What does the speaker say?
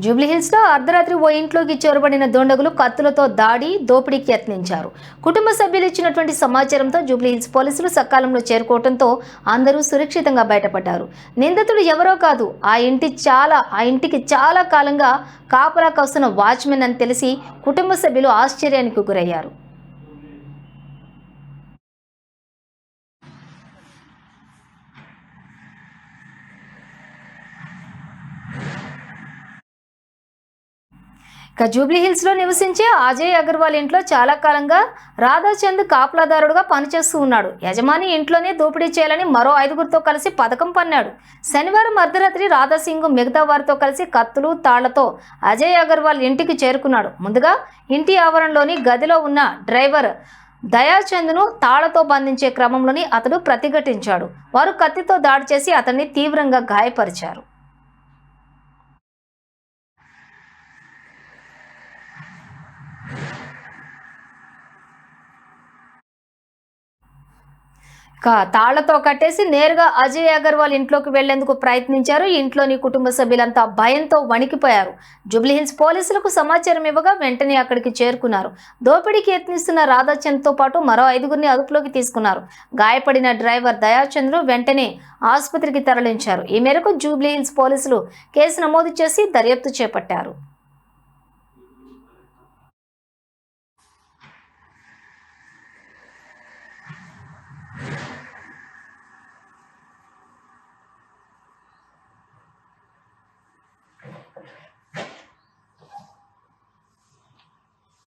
జూబ్లీహిల్స్లో అర్ధరాత్రి ఓ ఇంట్లోకి చొరబడిన దుండగులు కత్తులతో దాడి దోపిడీకి యత్నించారు. కుటుంబ సభ్యులు ఇచ్చినటువంటి సమాచారంతో జూబ్లీహిల్స్ పోలీసులు సకాలంలో చేరుకోవడంతో అందరూ సురక్షితంగా బయటపడ్డారు. నిందితుడు ఎవరో కాదు, ఆ ఇంటికి చాలా కాలంగా కాపలా కాస్తున్న వాచ్మెన్ అని తెలిసి కుటుంబ సభ్యులు ఆశ్చర్యానికి గురయ్యారు. జూబ్లీహిల్స్లో నివసించే అజయ్ అగర్వాల్ ఇంట్లో చాలా కాలంగా రాధాచంద్ కాపలాదారుడుగా పనిచేస్తూ ఉన్నాడు. యజమాని ఇంట్లోనే దోపిడీ చేయాలని మరో 5గురితో కలిసి పథకం పన్నాడు. శనివారం అర్ధరాత్రి రాధాసింగ్ మిగతా వారితో కలిసి కత్తులు తాళ్లతో అజయ్ అగర్వాల్ ఇంటికి చేరుకున్నాడు. ముందుగా ఇంటి ఆవరణలోని గదిలో ఉన్న డ్రైవర్ దయాచంద్ను తాళ్లతో బంధించే క్రమంలోని అతడు ప్రతిఘటించాడు. వారు కత్తితో దాడి చేసి అతన్ని తీవ్రంగా గాయపరిచారు. తాళ్లతో కట్టేసి నేరుగా అజయ్ అగర్వాల్ ఇంట్లోకి వెళ్లేందుకు ప్రయత్నించారు. ఇంట్లోని కుటుంబ సభ్యులంతా భయంతో వణికిపోయారు. జూబ్లీహిల్స్ పోలీసులకు సమాచారం ఇవ్వగా వెంటనే అక్కడికి చేరుకున్నారు. దోపిడీకి యత్నిస్తున్న రాధాచంద్తో పాటు మరో 5గురిని అదుపులోకి తీసుకున్నారు. గాయపడిన డ్రైవర్ దయాచంద్రు వెంటనే ఆసుపత్రికి తరలించారు. ఈ మేరకు జూబ్లీహిల్స్ పోలీసులు కేసు నమోదు చేసి దర్యాప్తు చేపట్టారు.